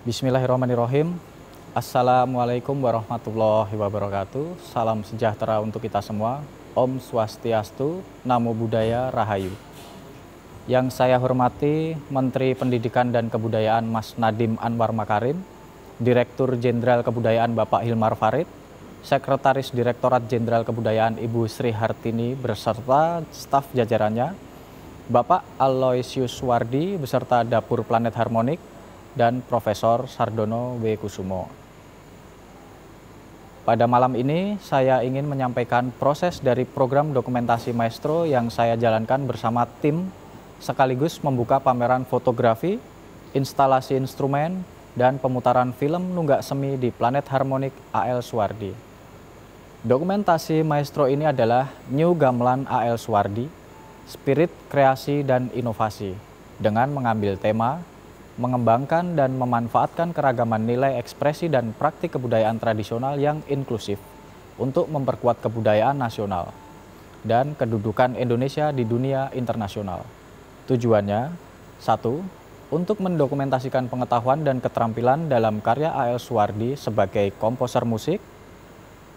Bismillahirrahmanirrahim. Assalamualaikum warahmatullahi wabarakatuh. Salam sejahtera untuk kita semua. Om Swastiastu, Namo Buddhaya, Rahayu. Yang saya hormati Menteri Pendidikan dan Kebudayaan Mas Nadiem Anwar Makarim, Direktur Jenderal Kebudayaan Bapak Hilmar Farid, Sekretaris Direktorat Jenderal Kebudayaan Ibu Sri Hartini beserta staf jajarannya, Bapak Aloysius Wardi beserta Dapur Planet Harmonik, dan Profesor Sardono W. Kusumo. Pada malam ini saya ingin menyampaikan proses dari program dokumentasi Maestro yang saya jalankan bersama tim sekaligus membuka pameran fotografi, instalasi instrumen, dan pemutaran film nunggak semi di Planet Harmonik A.L. Suwardi. Dokumentasi Maestro ini adalah New Gamelan A.L. Suwardi, Spirit, Kreasi, dan Inovasi dengan mengambil tema mengembangkan dan memanfaatkan keragaman nilai ekspresi dan praktik kebudayaan tradisional yang inklusif untuk memperkuat kebudayaan nasional dan kedudukan Indonesia di dunia internasional. Tujuannya, 1. Untuk mendokumentasikan pengetahuan dan keterampilan dalam karya A.L. Suwardi sebagai komposer musik,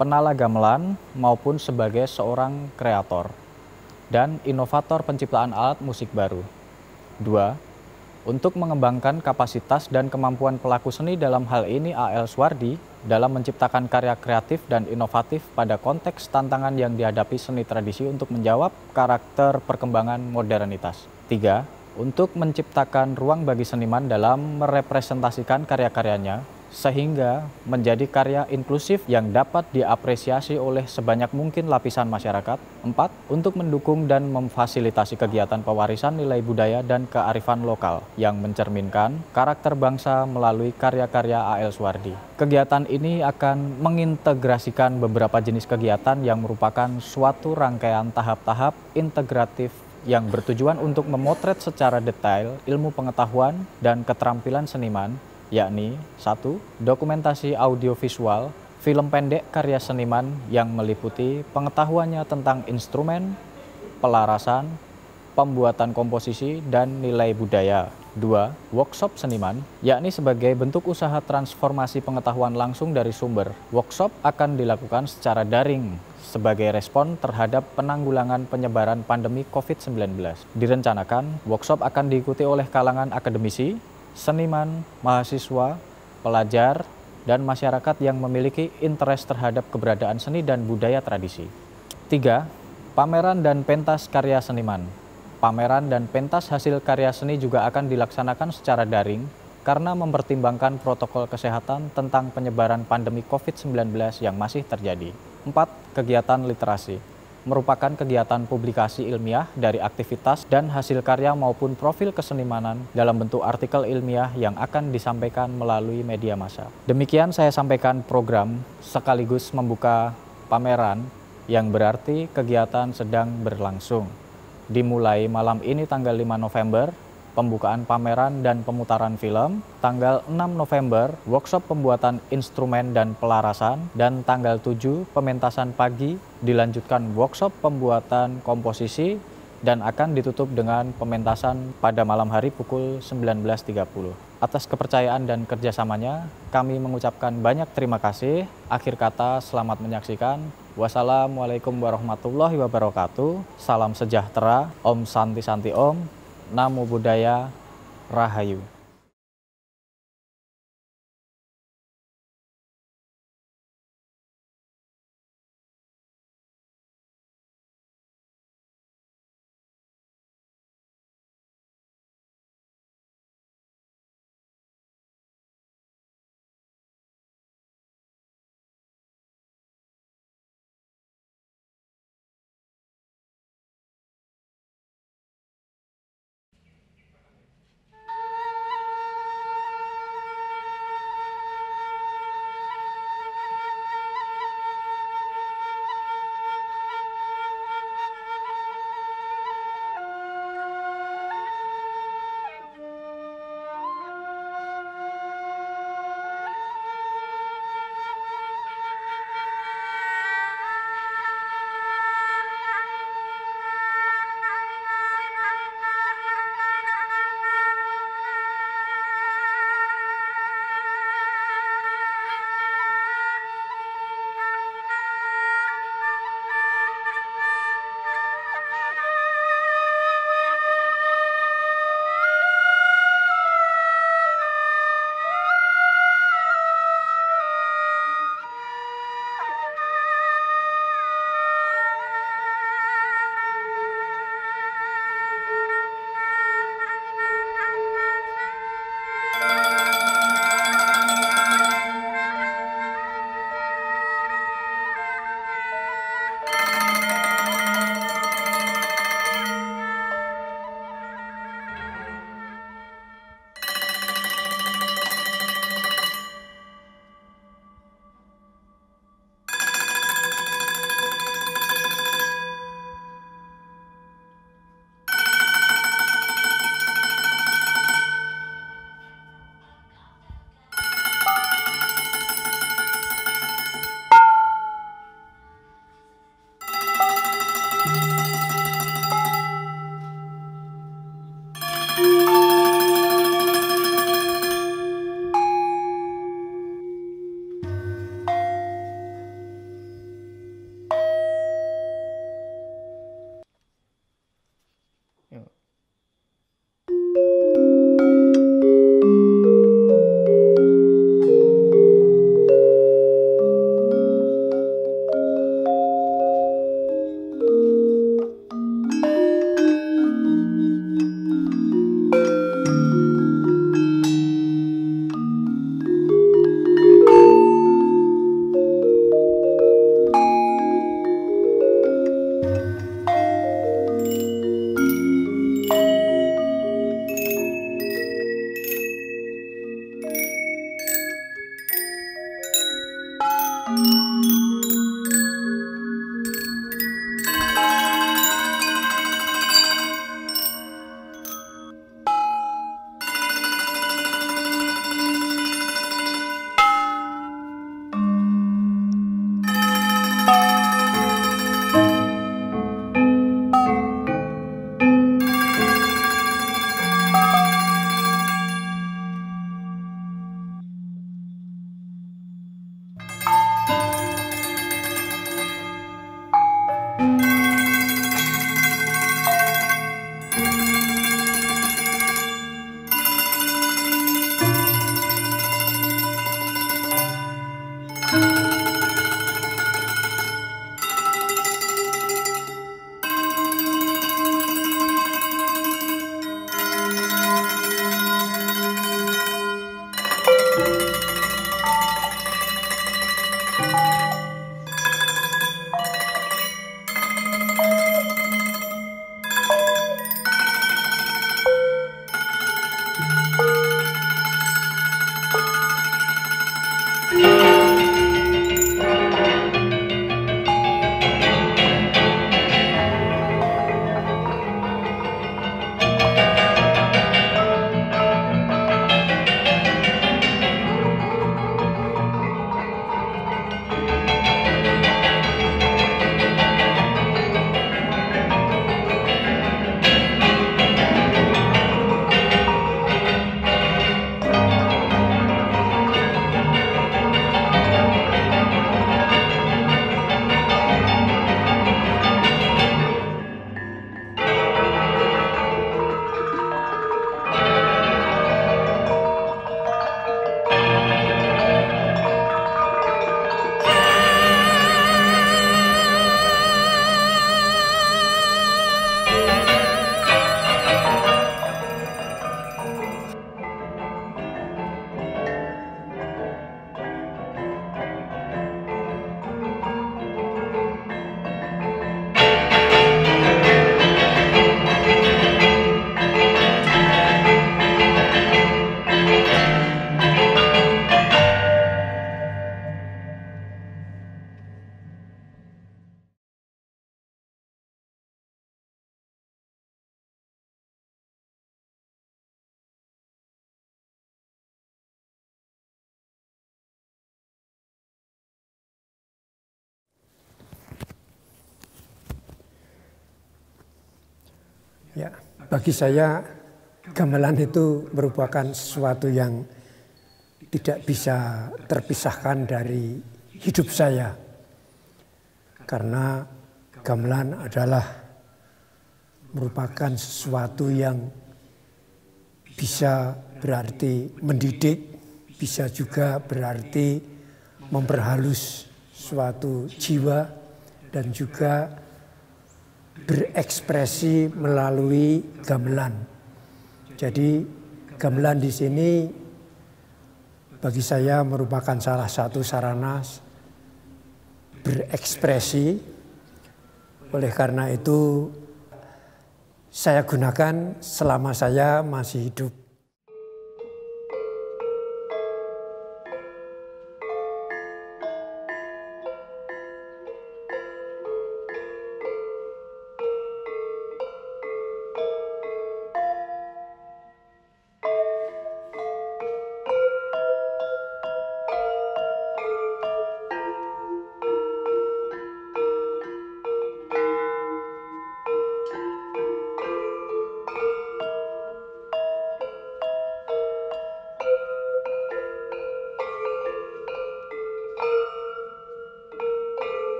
penala gamelan maupun sebagai seorang kreator dan inovator penciptaan alat musik baru. 2. Untuk mengembangkan kapasitas dan kemampuan pelaku seni dalam hal ini A.L. Suwardi dalam menciptakan karya kreatif dan inovatif pada konteks tantangan yang dihadapi seni tradisi untuk menjawab karakter perkembangan modernitas. 3. Untuk menciptakan ruang bagi seniman dalam merepresentasikan karya-karyanya sehingga menjadi karya inklusif yang dapat diapresiasi oleh sebanyak mungkin lapisan masyarakat. 4. Untuk mendukung dan memfasilitasi kegiatan pewarisan nilai budaya dan kearifan lokal yang mencerminkan karakter bangsa melalui karya-karya A.L. Suwardi. Kegiatan ini akan mengintegrasikan beberapa jenis kegiatan yang merupakan suatu rangkaian tahap-tahap integratif yang bertujuan untuk memotret secara detail ilmu pengetahuan dan keterampilan seniman, yakni 1. Dokumentasi audiovisual, film pendek karya seniman yang meliputi pengetahuannya tentang instrumen, pelarasan, pembuatan komposisi, dan nilai budaya. 2. Workshop seniman, yakni sebagai bentuk usaha transformasi pengetahuan langsung dari sumber. Workshop akan dilakukan secara daring sebagai respon terhadap penanggulangan penyebaran pandemi COVID-19. Direncanakan, workshop akan diikuti oleh kalangan akademisi, seniman, mahasiswa, pelajar, dan masyarakat yang memiliki interest terhadap keberadaan seni dan budaya tradisi. 3. Pameran dan pentas karya seniman. Pameran dan pentas hasil karya seni juga akan dilaksanakan secara daring karena mempertimbangkan protokol kesehatan tentang penyebaran pandemi COVID-19 yang masih terjadi. 4. Kegiatan literasi merupakan kegiatan publikasi ilmiah dari aktivitas dan hasil karya maupun profil kesenimanan dalam bentuk artikel ilmiah yang akan disampaikan melalui media massa. Demikian saya sampaikan program sekaligus membuka pameran yang berarti kegiatan sedang berlangsung. Dimulai malam ini tanggal 5 November, pembukaan pameran dan pemutaran film, tanggal 6 November, workshop pembuatan instrumen dan pelarasan, dan tanggal 7 pementasan pagi, dilanjutkan workshop pembuatan komposisi, dan akan ditutup dengan pementasan pada malam hari pukul 19.30. Atas kepercayaan dan kerjasamanya, kami mengucapkan banyak terima kasih. Akhir kata, selamat menyaksikan. Wassalamualaikum warahmatullahi wabarakatuh. Salam sejahtera, Om Santi Santi Om. Namo Buddhaya, Rahayu. Ya, bagi saya gamelan itu merupakan sesuatu yang tidak bisa terpisahkan dari hidup saya. Karena gamelan adalah merupakan sesuatu yang bisa berarti mendidik, bisa juga berarti memperhalus suatu jiwa dan juga berekspresi melalui gamelan. Jadi gamelan di sini bagi saya merupakan salah satu sarana berekspresi. Oleh karena itu saya gunakan selama saya masih hidup.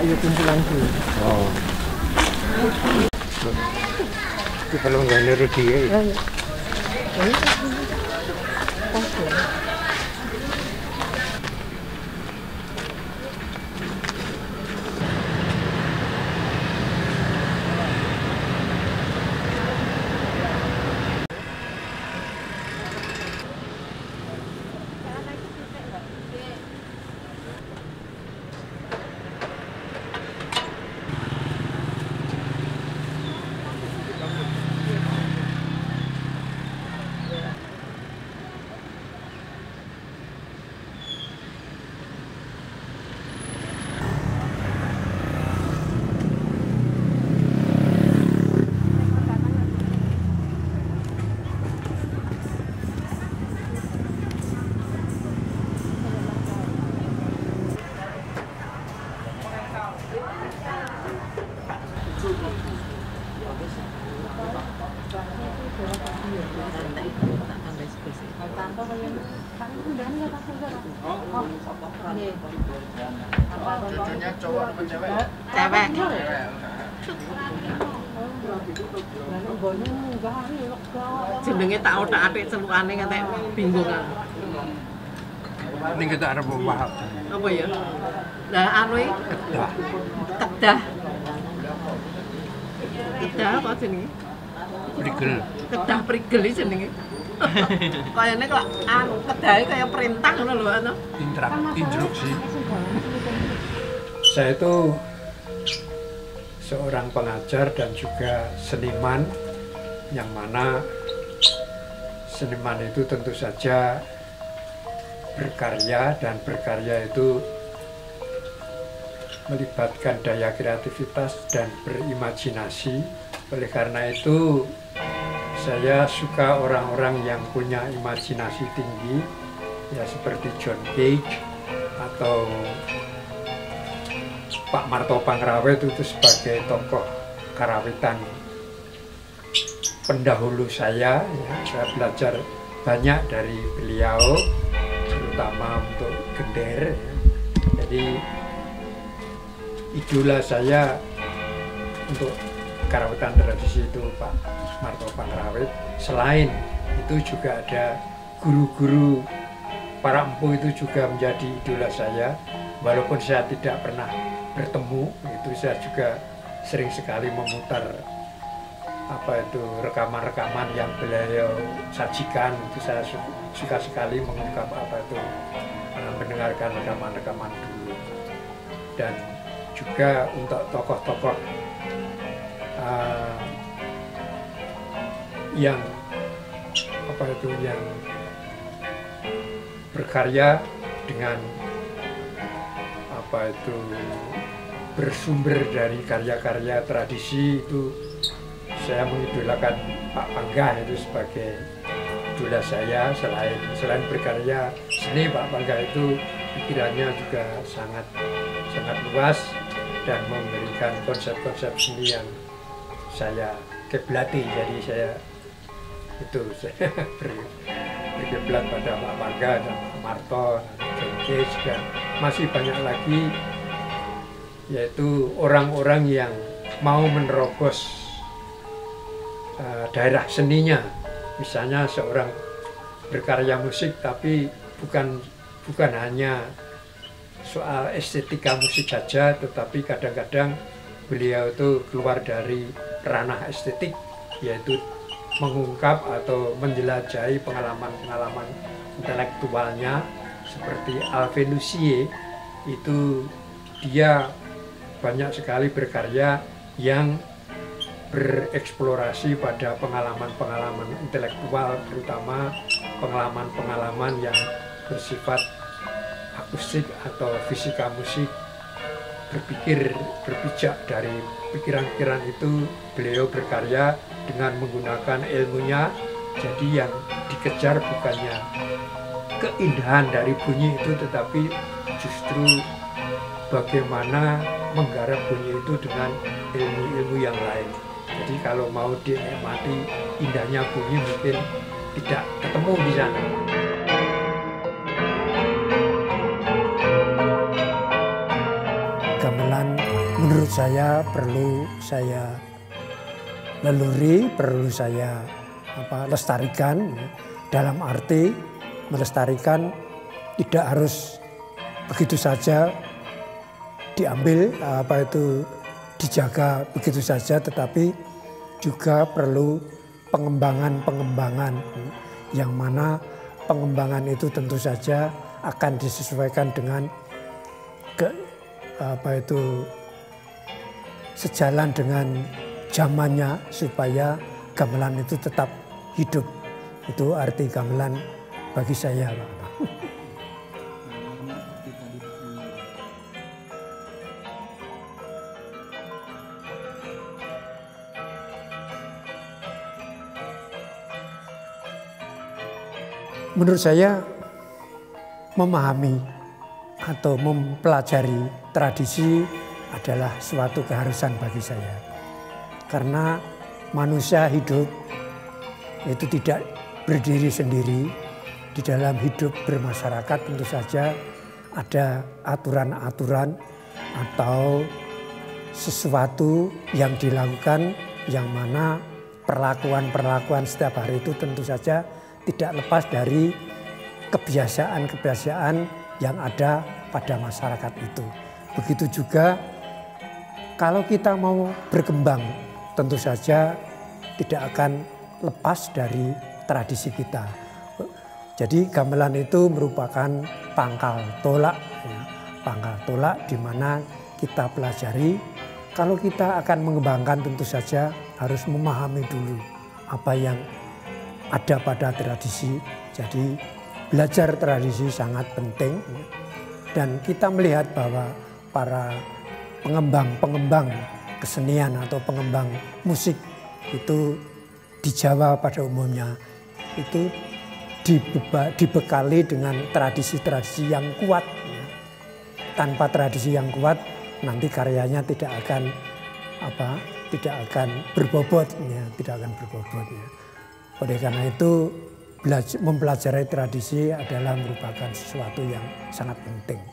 Iya kumpulan dulu. Oh. Itu kalau nggak niru dia. Cucunya cowok apa cewek? Cewek. Jenenge tak otak-atik celukane ngantek bingung aku. Ini kita ada pembahas. Apa ya? Lah anu iki Kedah. kedah. Kedah apa jenenge? Prigel. Kedah prigel iki jenenge. Kayane kok anu kedahe kaya perintah ngono lho ana. Instruksi. Saya itu seorang pengajar dan juga seniman, yang mana seniman itu tentu saja berkarya, dan berkarya itu melibatkan daya kreativitas dan berimajinasi. Oleh karena itu saya suka orang-orang yang punya imajinasi tinggi, ya seperti John Cage atau Pak Marto Pangrawit itu sebagai tokoh karawitan pendahulu saya. Ya, saya belajar banyak dari beliau, terutama untuk gender. Ya. Jadi idola saya untuk karawitan tradisi itu Pak Marto Pangrawit. Selain itu juga ada guru-guru para empu itu juga menjadi idola saya. Walaupun saya tidak pernah bertemu, itu saya juga sering sekali memutar rekaman-rekaman yang beliau sajikan. Itu saya suka sekali mengungkap mendengarkan rekaman-rekaman dulu. Dan juga untuk tokoh-tokoh yang berkarya dengan bersumber dari karya-karya tradisi itu saya mengidolakan Pak Pangga itu sebagai idola saya. Selain berkarya seni, Pak Pangga itu pikirannya juga sangat luas dan memberikan konsep-konsep seni yang saya keblati. Jadi saya berkiblat pada Pak Pangga dan Pak Marto, Jengkes, dan masih banyak lagi, yaitu orang-orang yang mau menerobos daerah seninya. Misalnya seorang berkarya musik tapi bukan hanya soal estetika musik saja, tetapi kadang-kadang beliau itu keluar dari ranah estetik, yaitu mengungkap atau menjelajahi pengalaman-pengalaman intelektualnya. Seperti Alvin Lucier, itu dia banyak sekali berkarya yang bereksplorasi pada pengalaman-pengalaman intelektual, terutama pengalaman-pengalaman yang bersifat akustik atau fisika musik. Berpijak dari pikiran-pikiran itu, beliau berkarya dengan menggunakan ilmunya. Jadi yang dikejar bukannya keindahan dari bunyi itu, tetapi justru bagaimana menggarap bunyi itu dengan ilmu-ilmu yang lain. Jadi kalau mau dinikmati indahnya bunyi mungkin tidak ketemu di sana. Gamelan menurut saya perlu saya leluri, perlu saya lestarikan, dalam arti melestarikan tidak harus begitu saja diambil, dijaga begitu saja, tetapi juga perlu pengembangan yang mana pengembangan itu tentu saja akan disesuaikan dengan sejalan dengan zamannya supaya gamelan itu tetap hidup. Itu arti gamelan bagi saya, Pak. Menurut saya memahami atau mempelajari tradisi adalah suatu keharusan bagi saya. Karena manusia hidup itu tidak berdiri sendiri. Di dalam hidup bermasyarakat tentu saja ada aturan-aturan atau sesuatu yang dilakukan yang mana perlakuan-perlakuan setiap hari itu tentu saja tidak lepas dari kebiasaan-kebiasaan yang ada pada masyarakat itu. Begitu juga kalau kita mau berkembang, tentu saja tidak akan lepas dari tradisi kita. Jadi gamelan itu merupakan pangkal tolak, pangkal tolak di mana kita pelajari. Kalau kita akan mengembangkan tentu saja harus memahami dulu apa yang ada pada tradisi. Jadi belajar tradisi sangat penting, dan kita melihat bahwa para pengembang kesenian atau pengembang musik itu di Jawa pada umumnya itu dibekali dengan tradisi-tradisi yang kuat. Tanpa tradisi yang kuat nanti karyanya tidak akan berbobot, tidak akan berbobot. Oleh karena itu mempelajari tradisi adalah merupakan sesuatu yang sangat penting,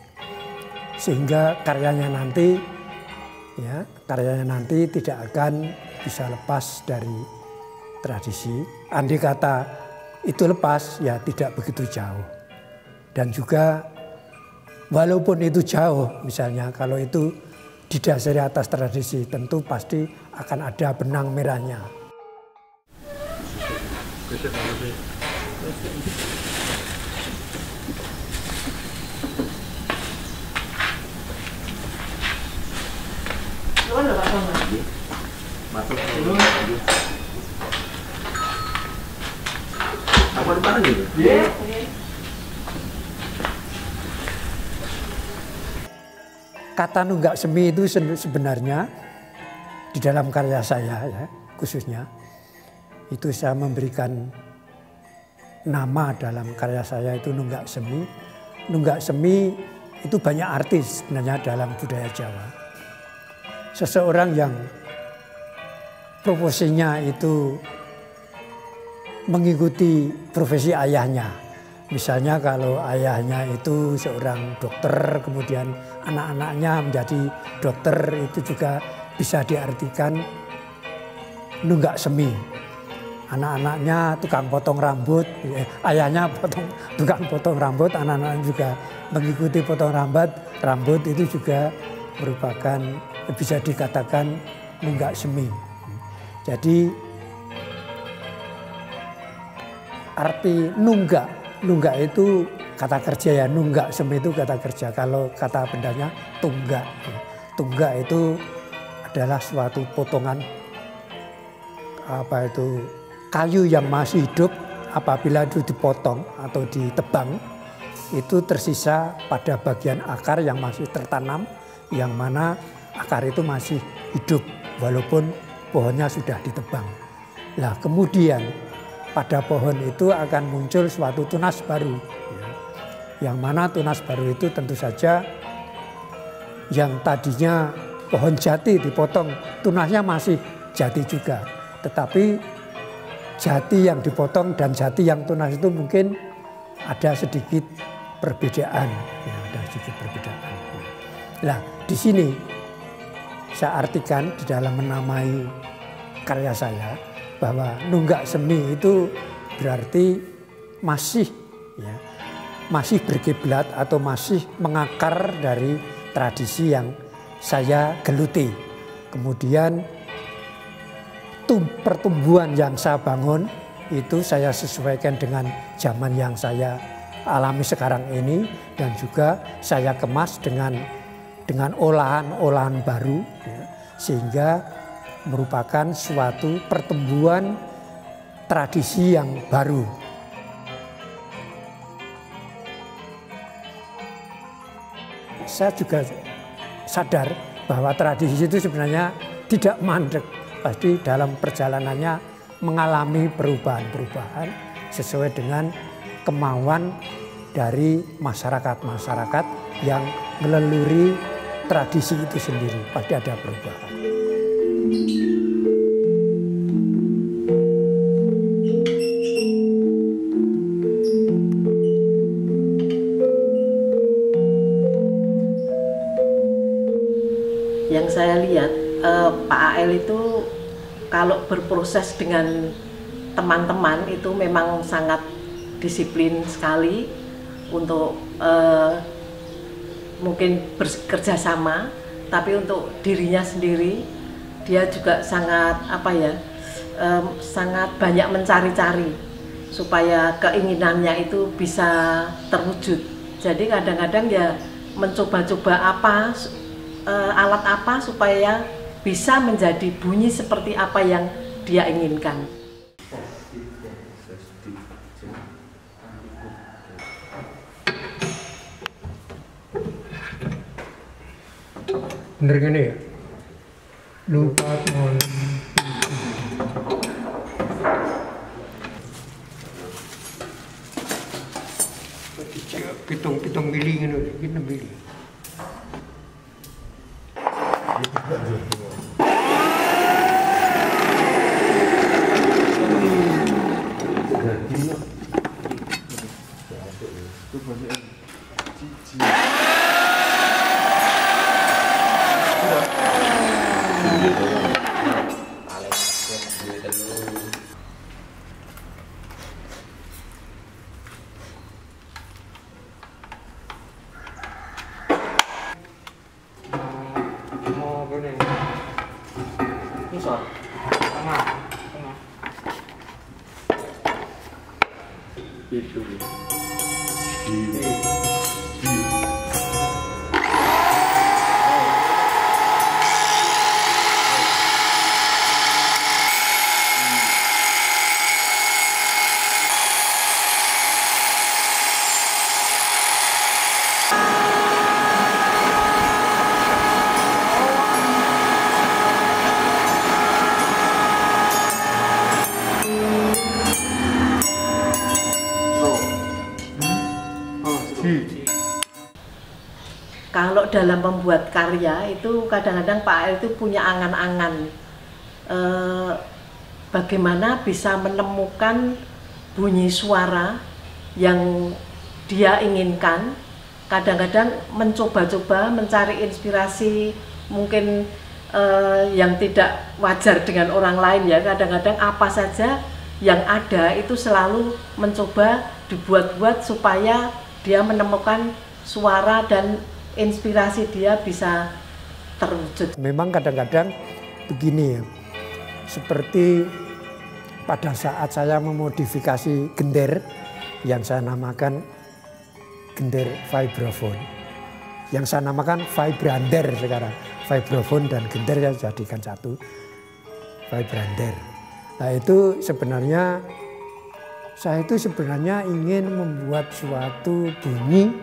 sehingga karyanya nanti tidak akan bisa lepas dari tradisi. Andai kata itu lepas, ya tidak begitu jauh. Dan juga walaupun itu jauh, misalnya kalau itu didasari atas tradisi, tentu pasti akan ada benang merahnya. Masuk dulu. Apa depan gitu? Iya. kata nunggak semi itu sebenarnya di dalam karya saya ya, khususnya itu saya memberikan nama dalam karya saya itu nunggak semi. Nunggak semi itu banyak arti sebenarnya dalam budaya Jawa. Seseorang yang profesinya itu mengikuti profesi ayahnya. Misalnya kalau ayahnya itu seorang dokter, kemudian anak-anaknya menjadi dokter, itu juga bisa diartikan nunggak semi. Anak-anaknya tukang potong rambut, ayahnya tukang potong rambut, anak-anaknya juga mengikuti potong rambut itu juga merupakan bisa dikatakan nunggak semi. Jadi arti nunggak itu kata kerja ya, nunggak semi itu kata kerja. Kalau kata bendanya tunggak. Tunggak itu adalah suatu potongan kayu yang masih hidup, apabila itu dipotong atau ditebang itu tersisa pada bagian akar yang masih tertanam, yang mana akar itu masih hidup walaupun pohonnya sudah ditebang. Nah kemudian pada pohon itu akan muncul suatu tunas baru. Yang mana tunas baru itu tentu saja yang tadinya pohon jati dipotong, tunasnya masih jati juga. Tetapi jati yang dipotong dan jati yang tunas itu mungkin ada sedikit perbedaan. Ya, ada sedikit perbedaan. Nah di sini saya artikan di dalam menamai karya saya, bahwa nunggak semi itu berarti masih berkiblat atau masih mengakar dari tradisi yang saya geluti. Kemudian pertumbuhan yang saya bangun itu saya sesuaikan dengan zaman yang saya alami sekarang ini, dan juga saya kemas dengan olahan-olahan baru ya, sehingga merupakan suatu pertumbuhan tradisi yang baru. Saya juga sadar bahwa tradisi itu sebenarnya tidak mandek, pasti dalam perjalanannya mengalami perubahan-perubahan sesuai dengan kemauan dari masyarakat-masyarakat yang melalui tradisi itu sendiri, pasti ada perubahan. Yang saya lihat Pak AL itu kalau berproses dengan teman-teman itu memang sangat disiplin sekali untuk mungkin bekerja sama, tapi untuk dirinya sendiri dia juga sangat sangat banyak mencari-cari supaya keinginannya itu bisa terwujud. Jadi kadang-kadang ya mencoba-coba alat apa supaya bisa menjadi bunyi seperti apa yang dia inginkan. Bener gini ya? Lupa mohon. Pitung mili ngono, iki 6 mili. kalau dalam membuat karya itu kadang-kadang Pak Ari itu punya angan-angan bagaimana bisa menemukan bunyi suara yang dia inginkan. Kadang-kadang mencoba-coba mencari inspirasi mungkin yang tidak wajar dengan orang lain ya. Kadang-kadang apa saja yang ada itu selalu mencoba dibuat-buat supaya dia menemukan suara dan inspirasi dia bisa terwujud. Memang kadang-kadang begini ya, seperti pada saat saya memodifikasi gender yang saya namakan gender vibraphone, yang saya namakan vibrander sekarang. Vibraphone dan gender saya jadikan satu, vibrander. Nah itu sebenarnya saya itu sebenarnya ingin membuat suatu bunyi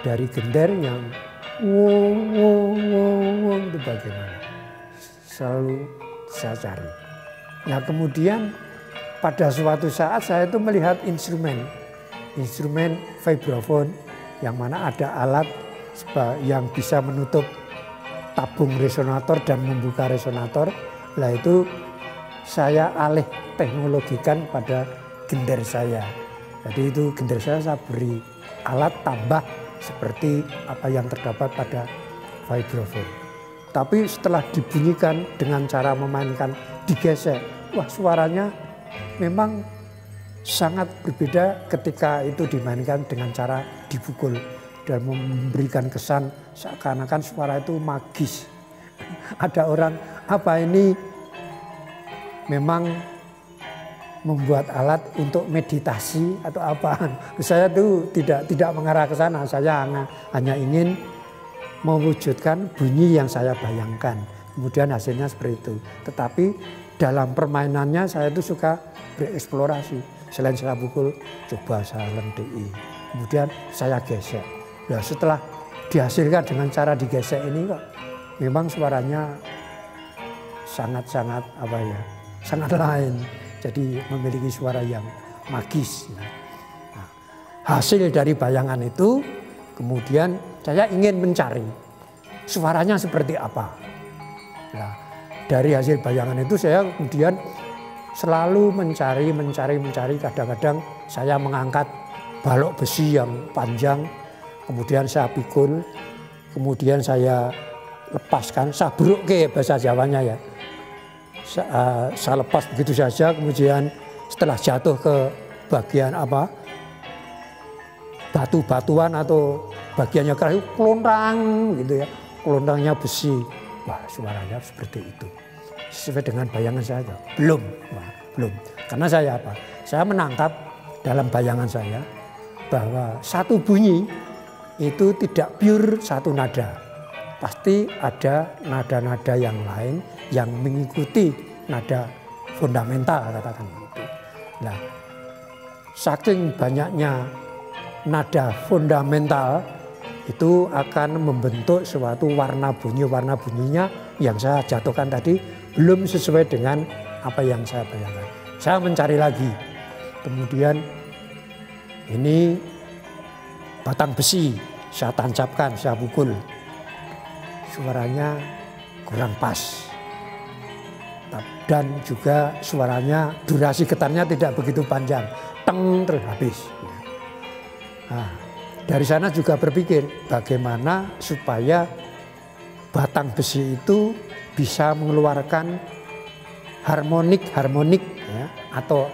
dari gender yang wow, wow, wow, wow, itu bagaimana. Selalu saya cari. Nah kemudian pada suatu saat saya itu melihat instrumen vibraphone yang mana ada alat yang bisa menutup tabung resonator dan membuka resonator. Nah itu saya alih teknologikan pada gender saya. Jadi itu gender saya beri alat tambah seperti apa yang terdapat pada vibraphone. Tapi setelah dibunyikan dengan cara memainkan digesek, wah suaranya memang sangat berbeda ketika itu dimainkan dengan cara dipukul dan memberikan kesan seakan-akan suara itu magis. Ada orang, apa ini memang membuat alat untuk meditasi atau apaan? Saya tuh tidak mengarah ke sana. Saya hanya ingin mewujudkan bunyi yang saya bayangkan. Kemudian hasilnya seperti itu. Tetapi dalam permainannya saya itu suka bereksplorasi. Selain saya pukul, coba saya lendei. Kemudian saya gesek. Nah, setelah dihasilkan dengan cara digesek ini kok memang suaranya sangat-sangat sangat lain. Jadi memiliki suara yang magis. Nah, hasil dari bayangan itu kemudian saya ingin mencari suaranya seperti apa. Nah, dari hasil bayangan itu saya kemudian selalu mencari. Kadang-kadang saya mengangkat balok besi yang panjang, kemudian saya pikul, kemudian saya lepaskan, sabruk ke bahasa Jawanya ya. Saya lepas begitu saja, kemudian setelah jatuh ke bagian batu-batuan atau bagiannya keras, kelontang gitu ya, kelontangnya besi. Wah suaranya seperti itu. Sesuai dengan bayangan saya? Belum. Karena saya Saya menangkap dalam bayangan saya bahwa satu bunyi itu tidak pure satu nada. Pasti ada nada-nada yang lain yang mengikuti nada fundamental, katakan begitu. Nah, saking banyaknya nada fundamental itu akan membentuk suatu warna bunyinya yang saya jatuhkan tadi belum sesuai dengan apa yang saya bayangkan. Saya mencari lagi, kemudian ini batang besi saya tancapkan, saya pukul, suaranya kurang pas, dan juga suaranya durasi getarnya tidak begitu panjang, teng terus habis. Nah, dari sana juga berpikir bagaimana supaya batang besi itu bisa mengeluarkan harmonik ya, atau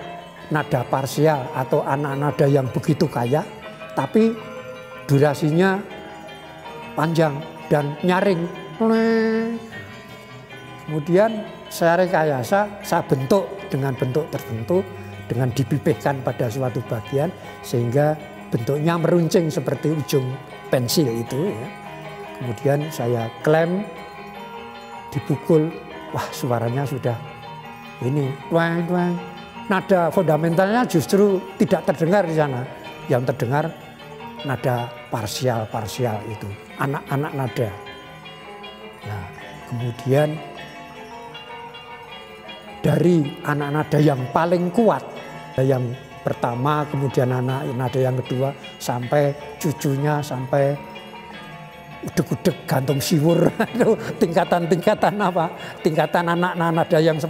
nada parsial atau anak nada yang begitu kaya, tapi durasinya panjang dan nyaring. Kemudian saya rekayasa, saya bentuk dengan bentuk tertentu dengan dipipihkan pada suatu bagian sehingga bentuknya meruncing seperti ujung pensil itu ya. Kemudian saya klem, dipukul, wah suaranya sudah ini twang twang. Nada fundamentalnya justru tidak terdengar di sana. Yang terdengar nada parsial itu, anak-anak nada. Nah, kemudian dari anak nada yang paling kuat, yang pertama, kemudian anak nada yang kedua, sampai cucunya, sampai udek-udek gantung siwur. Tingkatan-tingkatan apa? Tingkatan anak nada yang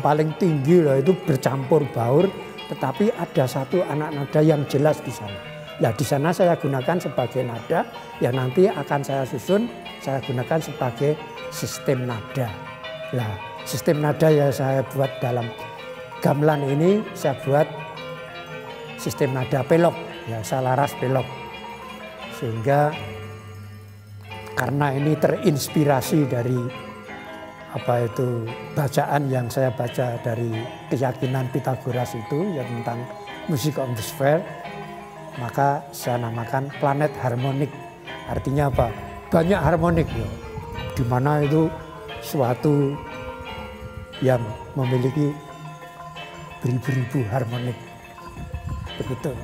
paling tinggi lah itu bercampur baur, tetapi ada satu anak nada yang jelas di sana. Ya di sana saya gunakan sebagai nada, yang nanti akan saya susun, saya gunakan sebagai sistem nada. Nah, sistem nada yang saya buat dalam gamelan ini, saya buat sistem nada pelok, ya salaras pelok. Sehingga karena ini terinspirasi dari bacaan yang saya baca dari keyakinan Pythagoras itu, yang tentang music of the sphere, maka saya namakan planet harmonik. Artinya apa? Banyak harmonik ya. Di mana itu suatu yang memiliki beribu-ribu harmonik. Begitu.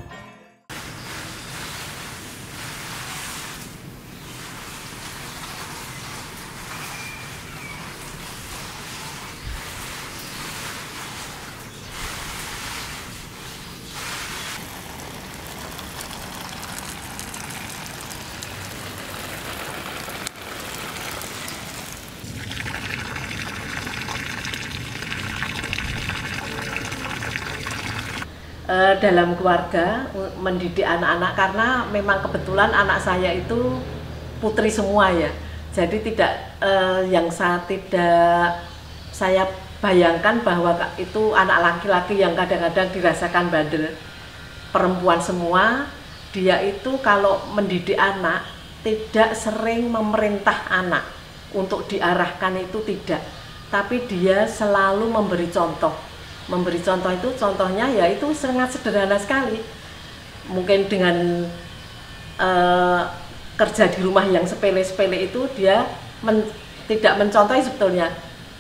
Dalam keluarga mendidik anak-anak, karena memang kebetulan anak saya itu putri semua ya, jadi yang saya bayangkan bahwa itu anak laki-laki yang kadang-kadang dirasakan bandel. Perempuan semua, dia itu kalau mendidik anak tidak sering memerintah anak untuk diarahkan, itu tidak, tapi dia selalu memberi contoh. Memberi contoh itu, contohnya ya itu sangat sederhana sekali. Mungkin dengan kerja di rumah yang sepele-sepele itu dia tidak mencontohi sebetulnya.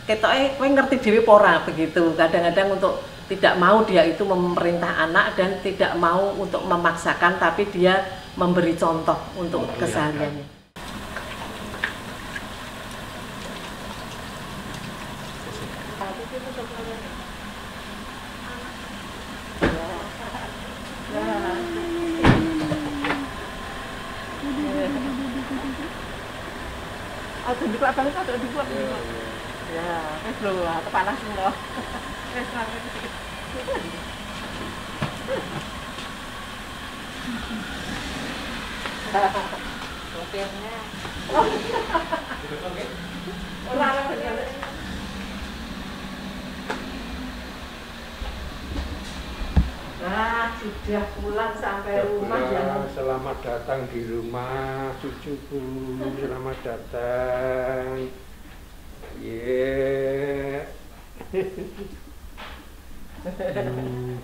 Ketoke kowe ngerti dhewe pora begitu. Kadang-kadang untuk tidak mau dia itu memerintah anak dan tidak mau untuk memaksakan, tapi dia memberi contoh untuk kesehariannya. Dibuat banget atau dibuat ya, wes lho, panas lho. Wes sopirnya. Nah, sudah pulang sampai rumah ya. Selamat datang di rumah cucuku, selamat datang.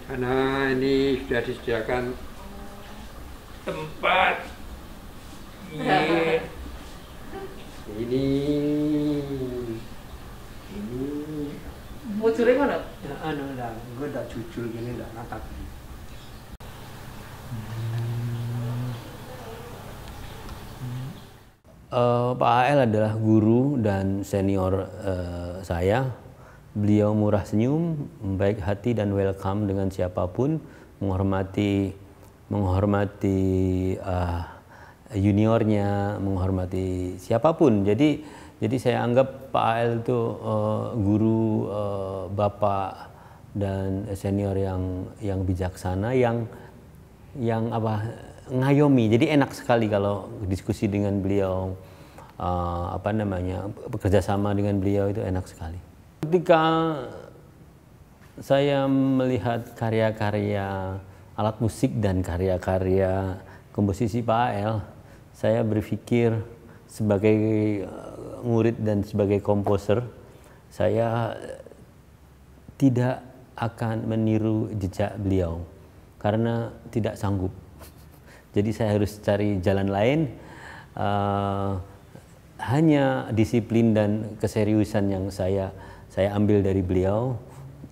Karena ini sudah disediakan tempat. Ini. Mujure ngono? Ya anu lah, gue udah jujur gini lah natap. Pak AL adalah guru dan senior saya. Beliau murah senyum, baik hati dan welcome dengan siapapun, menghormati juniornya, menghormati siapapun. Jadi saya anggap Pak AL itu guru, bapak dan senior yang bijaksana, yang ngayomi. Jadi enak sekali kalau diskusi dengan beliau, bekerja sama dengan beliau itu enak sekali. Ketika saya melihat karya-karya alat musik dan karya-karya komposisi Pak AL, saya berpikir sebagai murid dan sebagai komposer, saya tidak akan meniru jejak beliau karena tidak sanggup. Jadi saya harus cari jalan lain. Hanya disiplin dan keseriusan yang saya ambil dari beliau.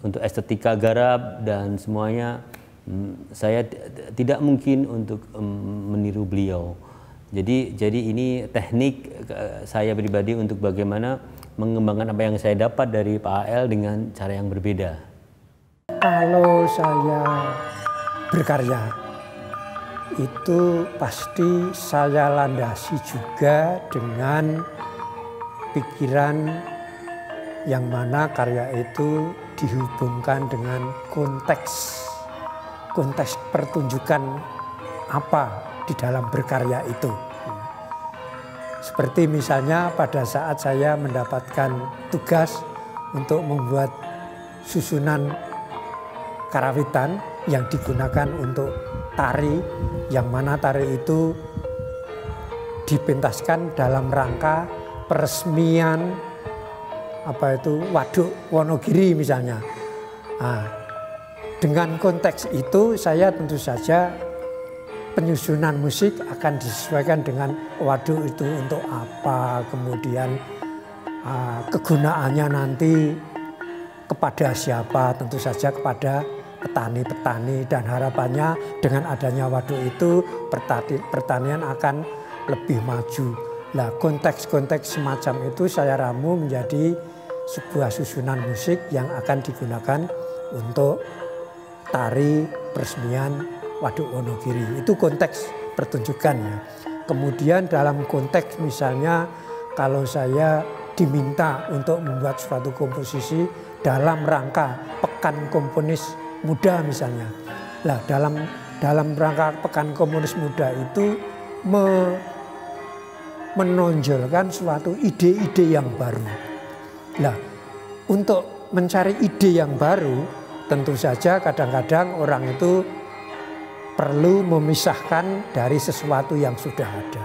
Untuk estetika garap dan semuanya, saya tidak mungkin untuk meniru beliau. Jadi ini teknik saya pribadi untuk bagaimana mengembangkan apa yang saya dapat dari Pak AL dengan cara yang berbeda. Kalau saya berkarya, itu pasti saya landasi juga dengan pikiran yang mana karya itu dihubungkan dengan konteks pertunjukan apa di dalam berkarya itu. Seperti misalnya pada saat saya mendapatkan tugas untuk membuat susunan karawitan yang digunakan untuk tari, yang mana tari itu dipentaskan dalam rangka peresmian Waduk Wonogiri misalnya. Nah, dengan konteks itu saya tentu saja penyusunan musik akan disesuaikan dengan waduk itu untuk apa, kemudian kegunaannya nanti kepada siapa, tentu saja kepada petani-petani, dan harapannya dengan adanya waduk itu pertanian akan lebih maju. Nah, konteks-konteks semacam itu saya ramu menjadi sebuah susunan musik yang akan digunakan untuk tari peresmian Waduk Wonogiri. Itu konteks pertunjukan ya. Kemudian dalam konteks misalnya kalau saya diminta untuk membuat suatu komposisi dalam rangka Pekan Komponis Muda misalnya. Nah, dalam rangka Pekan Komponis Muda itu menonjolkan suatu ide-ide yang baru. Nah, untuk mencari ide yang baru, tentu saja kadang-kadang orang itu perlu memisahkan dari sesuatu yang sudah ada.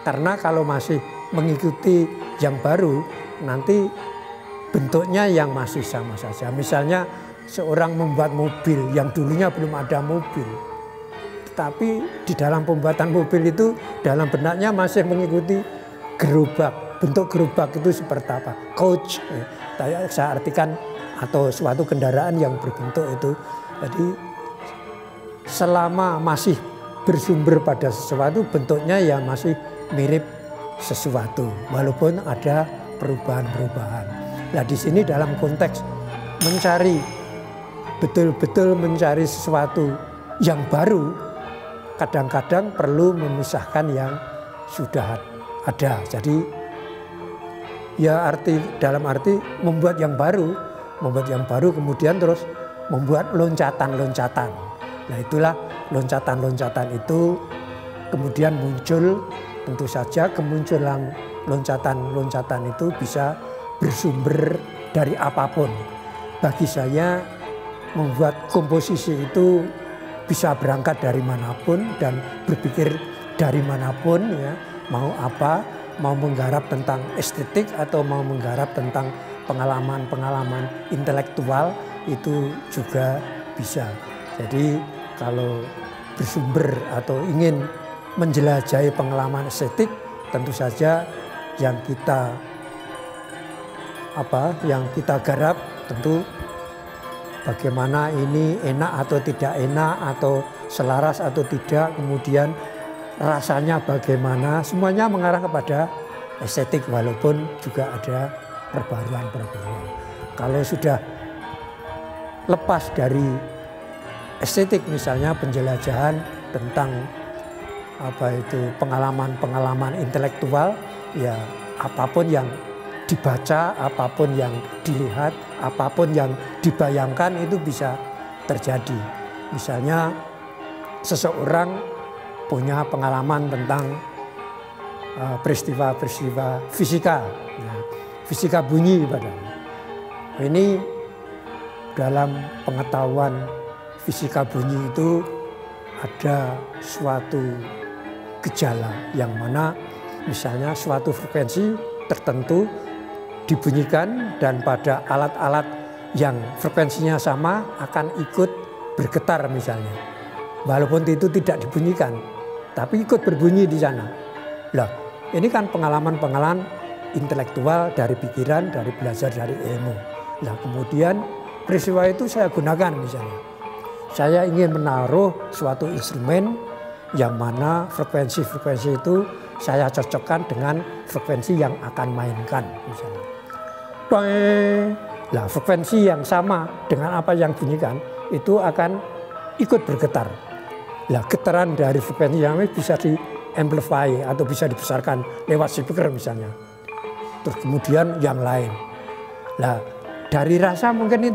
Karena kalau masih mengikuti yang baru, nanti bentuknya yang masih sama saja. Misalnya seorang membuat mobil yang dulunya belum ada mobil, tetapi di dalam pembuatan mobil itu dalam benaknya masih mengikuti gerobak. Bentuk gerobak itu seperti apa? Coach, saya artikan, atau suatu kendaraan yang berbentuk itu. Jadi selama masih bersumber pada sesuatu, bentuknya ya masih mirip sesuatu, walaupun ada perubahan-perubahan. Nah, di sini dalam konteks mencari, betul-betul mencari sesuatu yang baru, kadang-kadang perlu memisahkan yang sudah ada. Jadi ya dalam arti membuat yang baru kemudian terus membuat loncatan-loncatan. Nah, itulah loncatan-loncatan itu kemudian muncul, tentu saja kemunculan loncatan-loncatan itu bisa bersumber dari apapun. Bagi saya membuat komposisi itu bisa berangkat dari manapun dan berpikir dari manapun ya, mau apa, mau menggarap tentang estetik atau mau menggarap tentang pengalaman-pengalaman intelektual itu juga bisa. Jadi kalau bersumber atau ingin menjelajahi pengalaman estetik, tentu saja yang kita garap tentu bagaimana ini enak atau tidak enak, atau selaras atau tidak, kemudian rasanya bagaimana, semuanya mengarah kepada estetik, walaupun juga ada perbaruan-perbaruan. Kalau sudah lepas dari estetik, misalnya penjelajahan tentang pengalaman-pengalaman intelektual, ya apapun yang dibaca, apapun yang dilihat, apapun yang dibayangkan itu bisa terjadi. Misalnya seseorang punya pengalaman tentang peristiwa-peristiwa fisika, ya, fisika bunyi padahal. Ini dalam pengetahuan fisika bunyi itu ada suatu gejala yang mana misalnya suatu frekuensi tertentu dibunyikan dan pada alat-alat yang frekuensinya sama akan ikut bergetar misalnya. Walaupun itu tidak dibunyikan, tapi ikut berbunyi di sana. Lah, ini kan pengalaman-pengalaman intelektual dari pikiran, dari belajar dari ilmu. Nah, kemudian peristiwa itu saya gunakan misalnya. Saya ingin menaruh suatu instrumen yang mana frekuensi-frekuensi itu saya cocokkan dengan frekuensi yang akan mainkan misalnya. Nah, frekuensi yang sama dengan apa yang bunyikan itu akan ikut bergetar. Lah getaran dari frekuensi yang bisa di amplify atau bisa dibesarkan lewat speaker misalnya. Terus kemudian yang lain. Lah dari rasa mungkin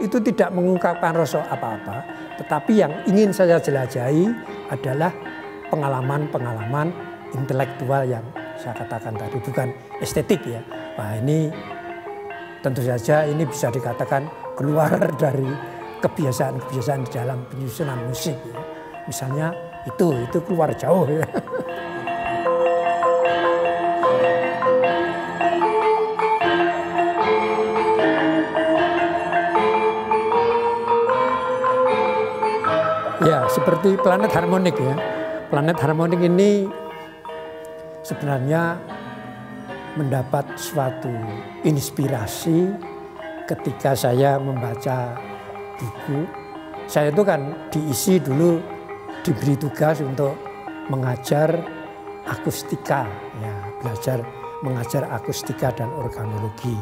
itu tidak mengungkapkan rasa apa-apa, tetapi yang ingin saya jelajahi adalah pengalaman-pengalaman intelektual yang saya katakan tadi, bukan estetik ya. Wah ini tentu saja ini bisa dikatakan keluar dari kebiasaan-kebiasaan di dalam penyusunan musik ya. Misalnya itu keluar jauh ya. Ya, seperti planet harmonik ya. Planet harmonik ini sebenarnya mendapat suatu inspirasi ketika saya membaca buku. Saya itu kan diisi dulu diberi tugas untuk mengajar akustika, ya, belajar mengajar akustika dan organologi.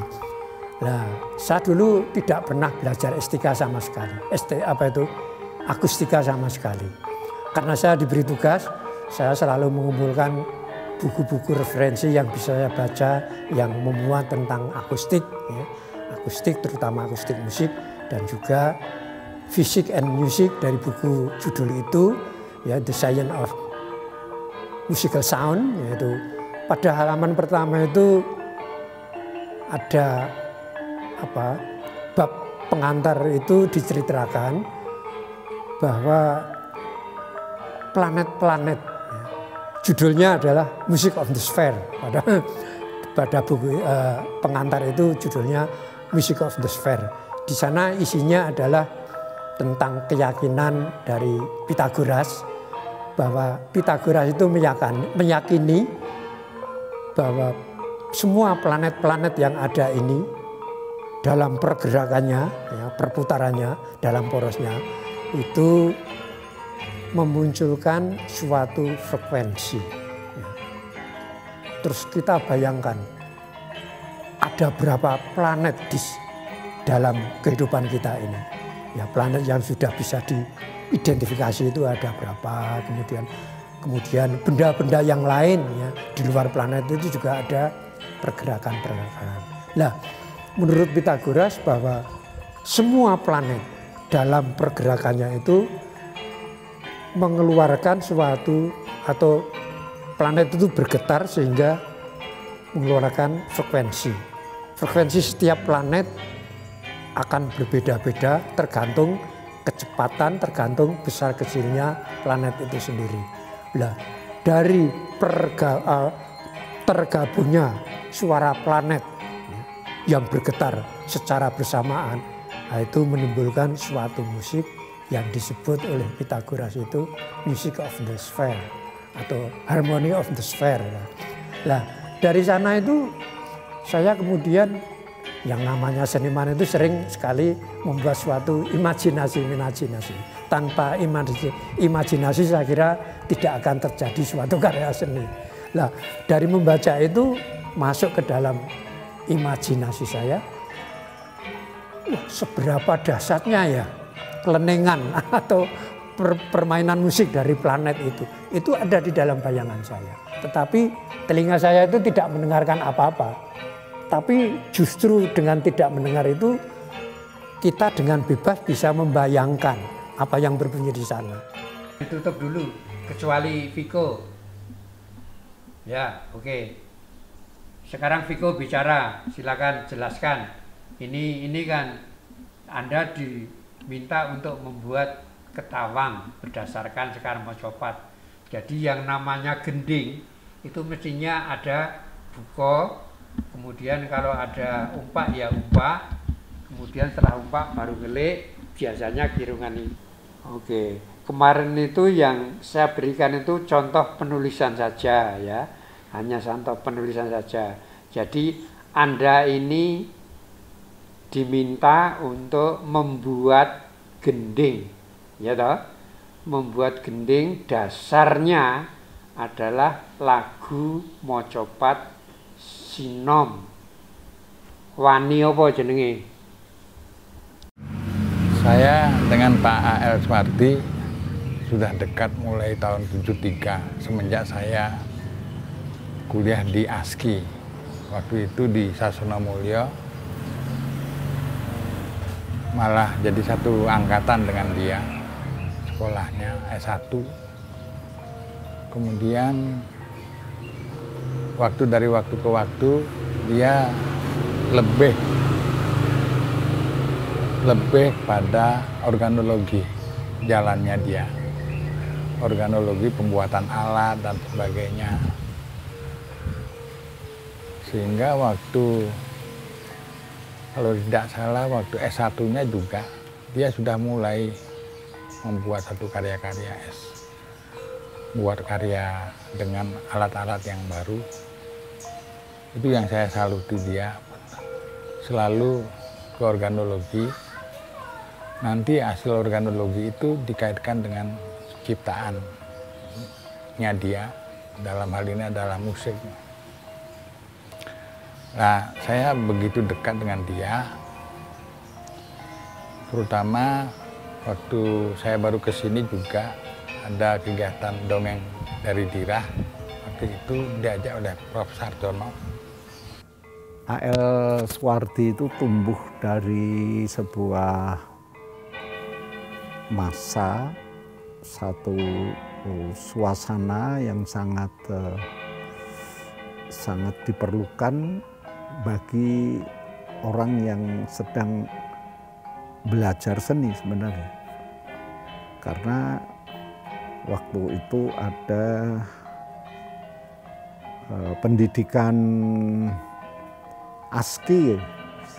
Nah, saya dulu tidak pernah belajar estetika sama sekali. Akustika sama sekali. Karena saya diberi tugas, saya selalu mengumpulkan buku-buku referensi yang bisa saya baca yang memuat tentang akustik, ya. Akustik terutama akustik musik dan juga Physics and Music dari buku judul itu, ya, The Science of Musical Sound, yaitu pada halaman pertama itu ada bab pengantar itu diceritakan bahwa planet-planet, ya, judulnya adalah Music of the Sphere. Pada buku pengantar itu judulnya Music of the Sphere. Di sana isinya adalah tentang keyakinan dari Pythagoras bahwa Pythagoras itu meyakini bahwa semua planet-planet yang ada ini dalam pergerakannya, ya, perputarannya dalam porosnya itu memunculkan suatu frekuensi. Ya. Terus kita bayangkan ada berapa planet di dalam kehidupan kita ini. Ya, planet yang sudah bisa diidentifikasi itu ada berapa, kemudian benda-benda yang lain ya di luar planet itu juga ada pergerakan-pergerakan. Nah, menurut Pythagoras bahwa semua planet dalam pergerakannya itu mengeluarkan suatu atau planet itu bergetar sehingga mengeluarkan frekuensi. Frekuensi setiap planet akan berbeda-beda tergantung kecepatan, tergantung besar kecilnya planet itu sendiri. Nah, dari tergabungnya suara planet yang bergetar secara bersamaan, itu menimbulkan suatu musik yang disebut oleh Pythagoras itu Music of the Sphere atau Harmony of the Sphere. Nah, dari sana itu saya kemudian yang namanya seniman itu sering sekali membuat suatu imajinasi. Tanpa imajinasi saya kira tidak akan terjadi suatu karya seni. Nah, dari membaca itu masuk ke dalam imajinasi saya. Seberapa dahsyatnya ya kelenengan atau permainan musik dari planet itu ada di dalam bayangan saya. Tetapi telinga saya itu tidak mendengarkan apa-apa. Tapi justru dengan tidak mendengar itu kita dengan bebas bisa membayangkan apa yang berbunyi di sana. Ditutup dulu, kecuali Viko. Ya, oke. Sekarang Viko bicara, silakan jelaskan. Ini kan Anda diminta untuk membuat ketawang berdasarkan Sekar Mojopat. Jadi yang namanya gending itu mestinya ada buko. Kemudian kalau ada umpak ya umpak, kemudian setelah umpak baru ngelik, biasanya kirungan ini. Oke, kemarin itu yang saya berikan itu contoh penulisan saja ya, hanya contoh penulisan saja. Jadi Anda ini diminta untuk membuat gending, ya toh? Membuat gending dasarnya adalah lagu Mojopat Sinom. Wani apa jenenge? Saya dengan Pak A.L. Sumardi sudah dekat mulai tahun 73 semenjak saya kuliah di ASKI. Waktu itu di Sasono Mulyo, malah jadi satu angkatan dengan dia, sekolahnya S1. Kemudian dari waktu ke waktu dia lebih pada organologi, jalannya dia. Organologi, pembuatan alat dan sebagainya. Sehingga kalau tidak salah waktu S1-nya juga dia sudah mulai membuat satu karya-karya buat karya dengan alat-alat yang baru. Itu yang saya saluti, dia selalu ke organologi. Nanti hasil organologi itu dikaitkan dengan ciptaannya dia, dalam hal ini adalah musik. Nah, saya begitu dekat dengan dia, terutama waktu saya baru ke sini juga ada kegiatan dongeng dari Dirah. Waktu itu diajak oleh Prof. Sartono. A.L. Suwardi itu tumbuh dari sebuah masa, satu suasana yang sangat diperlukan bagi orang yang sedang belajar seni sebenarnya. Karena waktu itu ada pendidikan ASKI,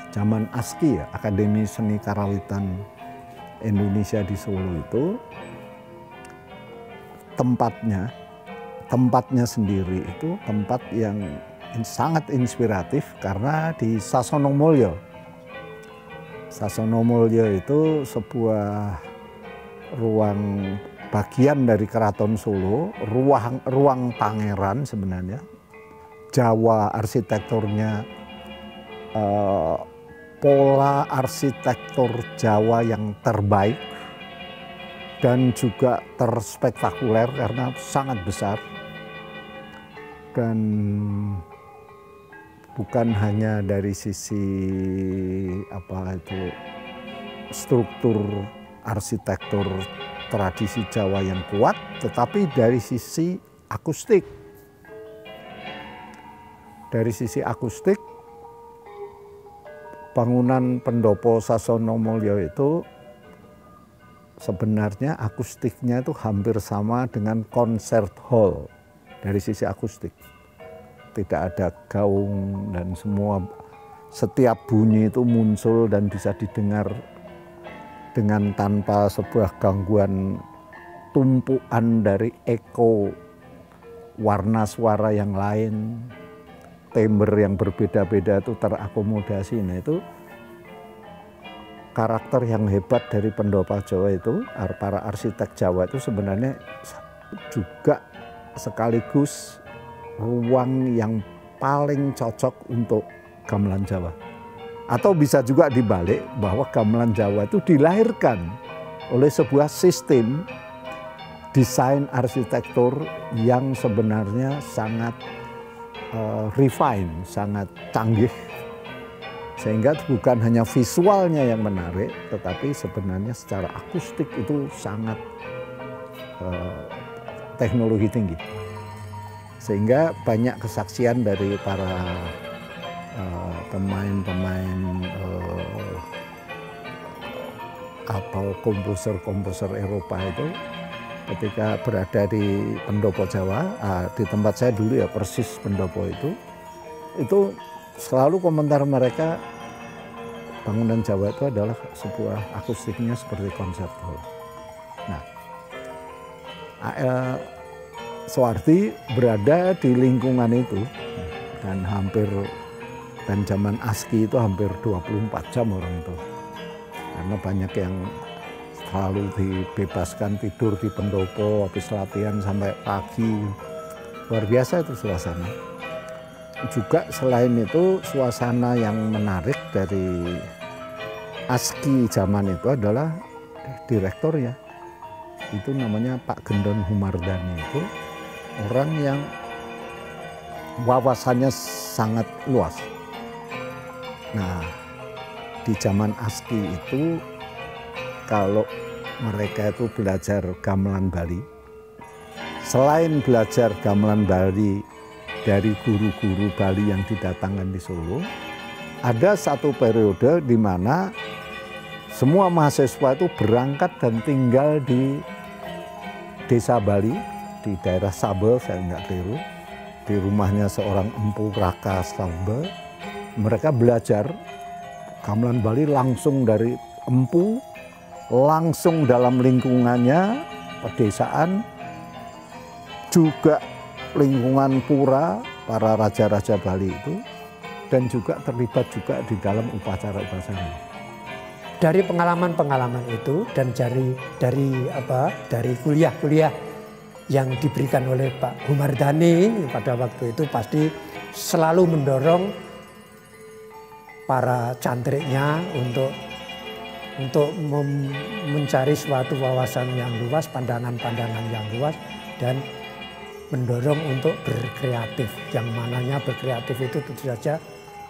zaman ASKI ya, Akademi Seni Karawitan Indonesia di Solo itu, tempatnya sendiri itu tempat yang sangat inspiratif karena di Sasono Mulyo. Sasono Mulyo itu sebuah ruang bagian dari Keraton Solo, ruang pangeran sebenarnya. Jawa arsitekturnya, pola arsitektur Jawa yang terbaik dan juga terspektakuler karena sangat besar. Dan bukan hanya dari sisi struktur arsitektur tradisi Jawa yang kuat, tetapi dari sisi akustik. Dari sisi akustik, bangunan Pendopo Sasono Mulyo itu sebenarnya akustiknya itu hampir sama dengan concert hall dari sisi akustik. Tidak ada gaung dan setiap bunyi itu muncul dan bisa didengar dengan tanpa sebuah gangguan tumpuan dari eko warna suara yang lain, timbre yang berbeda-beda itu terakomodasi. Nah, itu karakter yang hebat dari Pendopo Jawa itu, para arsitek Jawa itu sebenarnya juga sekaligus ruang yang paling cocok untuk gamelan Jawa. Atau bisa juga dibalik bahwa gamelan Jawa itu dilahirkan oleh sebuah sistem desain arsitektur yang sebenarnya sangat refine, sangat canggih. Sehingga bukan hanya visualnya yang menarik, tetapi sebenarnya secara akustik itu sangat teknologi tinggi. Sehingga banyak kesaksian dari para pemain-pemain atau komposer-komposer Eropa itu ketika berada di Pendopo Jawa, di tempat saya dulu ya persis Pendopo itu selalu komentar mereka, bangunan Jawa itu adalah sebuah akustiknya seperti concert hall. Nah, A.L. Suwardi berada di lingkungan itu dan zaman ASKI itu hampir 24 jam orang itu. Karena banyak yang selalu dibebaskan tidur di Pendopo, habis latihan sampai pagi. Luar biasa itu suasana. Juga selain itu suasana yang menarik dari ASKI zaman itu adalah direkturnya. itu namanya Pak Gendon Humardani, itu orang yang wawasannya sangat luas. Nah, di zaman ASKI itu kalau mereka itu belajar gamelan Bali, selain belajar gamelan Bali dari guru-guru Bali yang didatangkan di Solo, ada satu periode di mana semua mahasiswa itu berangkat dan tinggal di desa Bali, di daerah Sabel, saya nggak keliru, di rumahnya seorang Empu Raka Sabel. Mereka belajar gamelan Bali langsung dari Empu, langsung dalam lingkungannya, pedesaan, juga lingkungan pura, para raja-raja Bali itu, dan juga terlibat juga di dalam upacara-upacara. Dari pengalaman-pengalaman itu dan dari kuliah-kuliah yang diberikan oleh Pak Humardani pada waktu itu pasti selalu mendorong para cantriknya untuk mencari suatu wawasan yang luas, pandangan-pandangan yang luas, dan mendorong untuk berkreatif. Yang mananya berkreatif itu tentu saja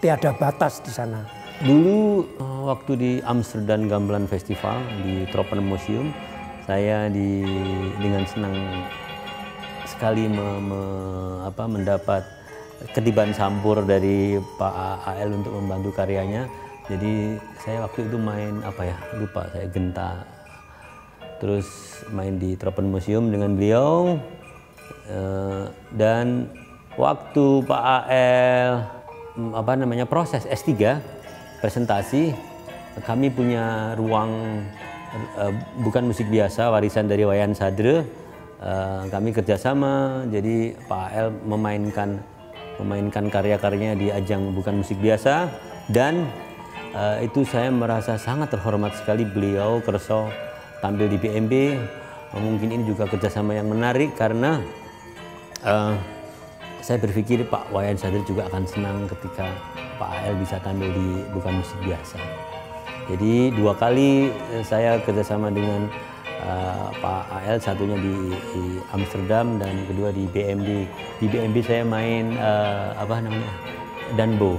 tiada batas di sana. Dulu waktu di Amsterdam Gamelan Festival di Tropenmuseum, saya dengan senang sekali mendapat ketiban campur dari Pak AL untuk membantu karyanya. Jadi saya waktu itu main lupa saya, genta. Terus main di Tropenmuseum dengan beliau. Dan waktu Pak AL proses S3 presentasi, kami punya ruang bukan musik biasa, warisan dari Wayan Sadre. Kami kerjasama, jadi Pak AL memainkan karya-karyanya di ajang bukan musik biasa, dan itu saya merasa sangat terhormat sekali beliau kerso tampil di BMB. Mungkin ini juga kerjasama yang menarik karena saya berpikir Pak Wayan Sadre juga akan senang ketika Pak AL bisa tampil di bukan musik biasa. Jadi 2 kali saya kerjasama dengan Pak AL, satunya di Amsterdam dan kedua di BMB. Di BMB saya main danbo.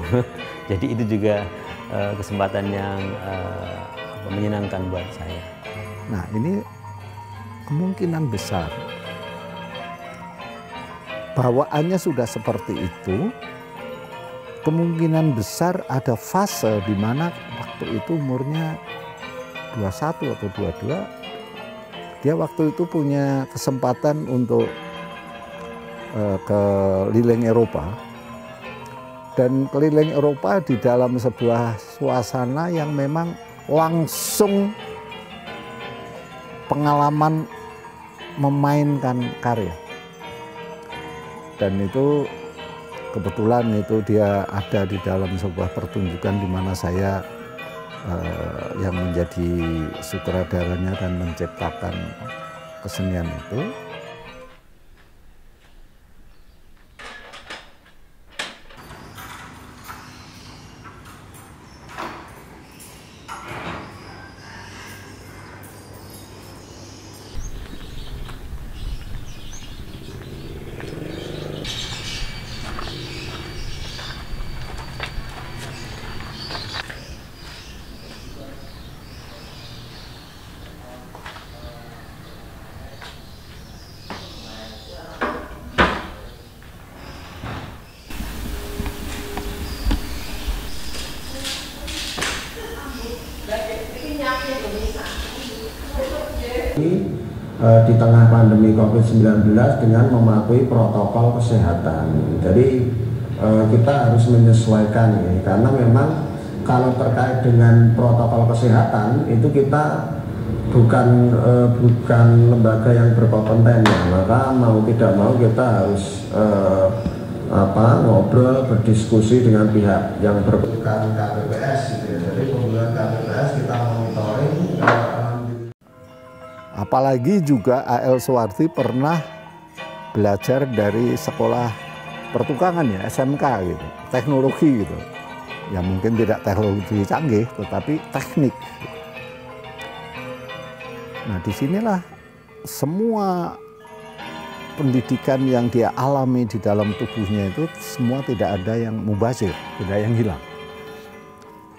Jadi itu juga kesempatan yang menyenangkan buat saya. Nah, ini kemungkinan besar bawaannya sudah seperti itu. Kemungkinan besar ada fase di mana waktu itu umurnya 21 atau 22, dia waktu itu punya kesempatan untuk keliling Eropa. Dan keliling Eropa di dalam sebuah suasana yang memang langsung pengalaman memainkan karya. Dan itu kebetulan itu dia ada di dalam sebuah pertunjukan di mana saya yang menjadi sutradaranya dan menciptakan kesenian itu. Di tengah pandemi COVID-19 dengan mematuhi protokol kesehatan. Jadi kita harus menyesuaikan ini, karena memang kalau terkait dengan protokol kesehatan itu kita bukan lembaga yang berkompeten ya, maka mau tidak mau kita harus ngobrol, berdiskusi dengan pihak yang berkepentingan KPPS gitu ya. Jadi pembuatan KPPS kita monitoring. Apalagi juga A.L. Suwardi pernah belajar dari sekolah pertukangan ya, SMK gitu, teknologi gitu. Ya mungkin tidak teknologi canggih, tetapi teknik. Nah disinilah semua pendidikan yang dia alami di dalam tubuhnya itu semua tidak ada yang mubazir, tidak yang hilang.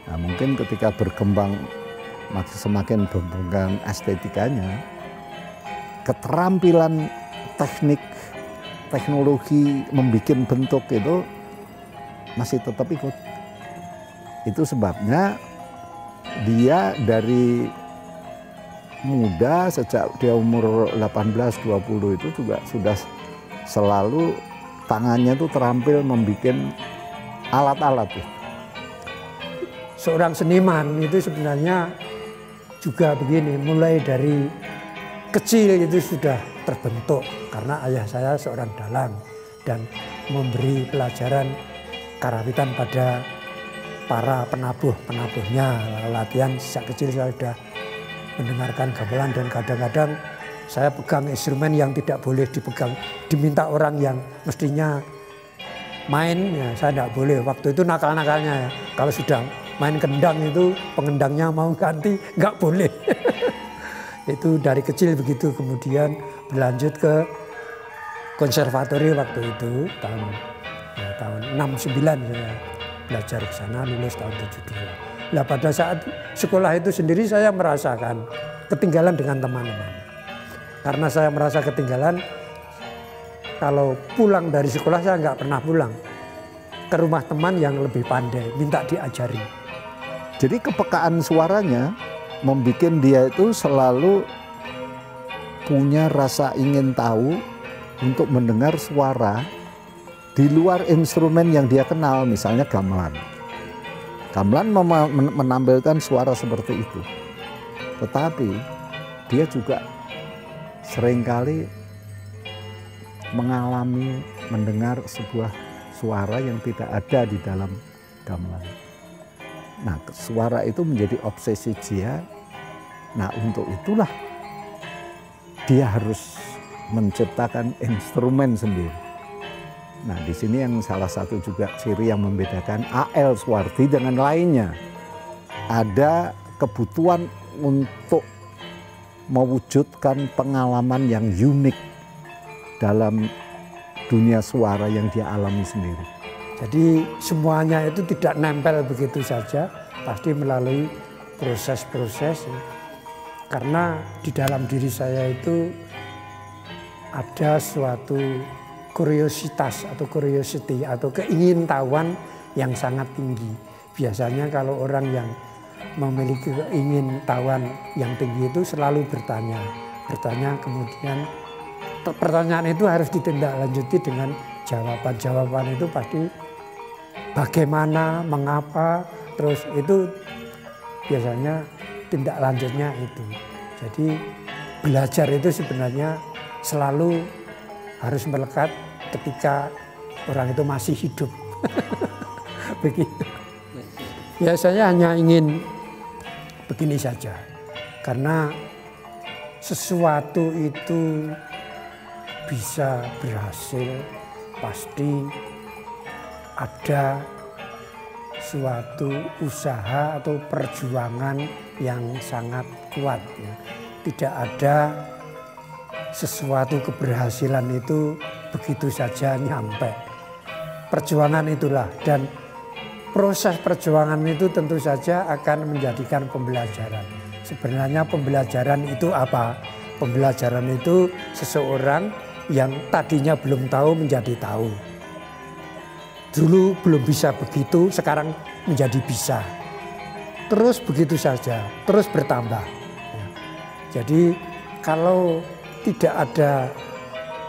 Nah, mungkin ketika berkembang semakin berkembang estetikanya, keterampilan teknologi membuat bentuk itu masih tetap ikut. Itu sebabnya dia dari muda, sejak dia umur 18-20 itu juga sudah selalu tangannya itu terampil membuat alat-alat. Seorang seniman itu sebenarnya juga begini, mulai dari kecil itu sudah terbentuk karena ayah saya seorang dalang dan memberi pelajaran karawitan pada para penabuhnya. Latihan sejak kecil saya sudah mendengarkan gamelan dan kadang-kadang saya pegang instrumen yang tidak boleh dipegang, diminta orang yang mestinya main, ya saya tidak boleh. Waktu itu nakal-nakalnya ya, kalau sudah main kendang itu pengendangnya mau ganti nggak boleh. Itu dari kecil begitu, kemudian berlanjut ke konservatori waktu itu tahun 69 saya belajar ke sana, lulus tahun 72. Nah, pada saat sekolah itu sendiri saya merasakan ketinggalan dengan teman-teman. Karena saya merasa ketinggalan, kalau pulang dari sekolah saya nggak pernah pulang ke rumah teman yang lebih pandai, minta diajari. Jadi kepekaan suaranya membuat dia itu selalu punya rasa ingin tahu untuk mendengar suara di luar instrumen yang dia kenal, misalnya gamelan. Gamelan menampilkan suara seperti itu. Tetapi dia juga seringkali mengalami mendengar sebuah suara yang tidak ada di dalam gamelan. Nah, suara itu menjadi obsesi dia. Nah, untuk itulah dia harus menciptakan instrumen sendiri. Nah, di sini yang salah satu juga ciri yang membedakan A.L. Suwardi dengan lainnya. Ada kebutuhan untuk mewujudkan pengalaman yang unik dalam dunia suara yang dia alami sendiri. Jadi semuanya itu tidak nempel begitu saja, pasti melalui proses-proses. Karena di dalam diri saya itu ada suatu kuriositas atau curiosity atau keingintahuan yang sangat tinggi. Biasanya kalau orang yang memiliki keingintahuan yang tinggi itu selalu bertanya kemudian pertanyaan itu harus ditindaklanjuti dengan jawaban itu pasti bagaimana, mengapa, terus itu biasanya tindak lanjutnya itu. Jadi belajar itu sebenarnya selalu harus melekat ketika orang itu masih hidup. Begitu. Ya saya hanya ingin begini saja, karena sesuatu itu bisa berhasil pasti ada suatu usaha atau perjuangan yang sangat kuat. Ya. Tidak ada sesuatu keberhasilan itu begitu saja nyampe. Perjuangan itulah, dan proses perjuangan itu tentu saja akan menjadikan pembelajaran. Sebenarnya pembelajaran itu apa? Pembelajaran itu seseorang yang tadinya belum tahu menjadi tahu. Dulu belum bisa begitu, sekarang menjadi bisa. Terus begitu saja, terus bertambah. Ya. Jadi kalau tidak ada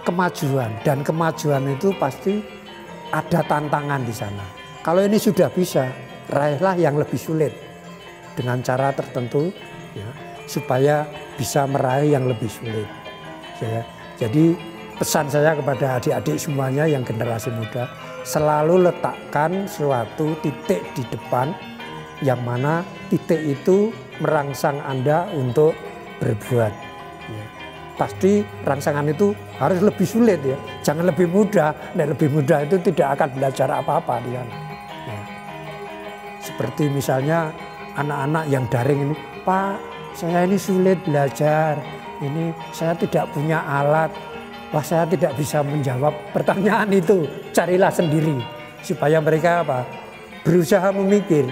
kemajuan, dan kemajuan itu pasti ada tantangan di sana. Kalau ini sudah bisa, raihlah yang lebih sulit dengan cara tertentu, ya, supaya bisa meraih yang lebih sulit. Ya. Jadi pesan saya kepada adik-adik semuanya yang generasi muda, selalu letakkan suatu titik di depan yang mana titik itu merangsang Anda untuk berbuat. Ya. Pasti rangsangan itu harus lebih sulit ya, jangan lebih mudah. Nah, lebih mudah itu tidak akan belajar apa-apa di sana. Ya. Seperti misalnya anak-anak yang daring ini, Pak, saya ini sulit belajar. ini saya tidak punya alat, wah saya tidak bisa menjawab pertanyaan itu. Carilah sendiri supaya mereka apa? Berusaha memikir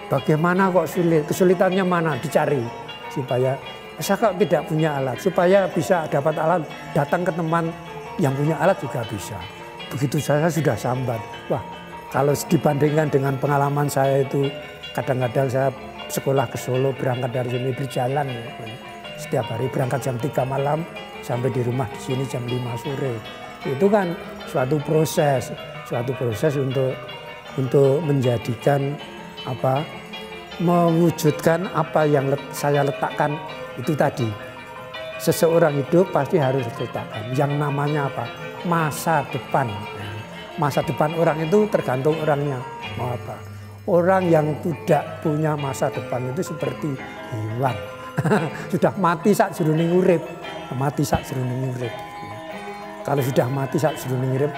bagaimana kok sulit, kesulitannya mana dicari supaya saya kok tidak punya alat, supaya bisa dapat alat datang ke teman yang punya alat juga bisa. Begitu saya sudah sambat, wah kalau dibandingkan dengan pengalaman saya itu kadang-kadang saya sekolah ke Solo, berangkat dari sini berjalan ya. Setiap hari berangkat jam 3 malam sampai di rumah di sini jam 5 sore. Itu kan suatu proses untuk menjadikan apa, mewujudkan apa yang saya letakkan itu tadi. Seseorang hidup pasti harus diletakkan yang namanya apa? Masa depan. Masa depan orang itu tergantung orangnya mau apa. Orang yang tidak punya masa depan itu seperti hewan. Sudah mati sak jroning urip, mati sak jroning urip. Kalau sudah mati sak jroning urip,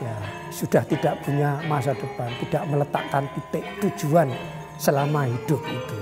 ya sudah tidak punya masa depan, tidak meletakkan titik tujuan selama hidup itu.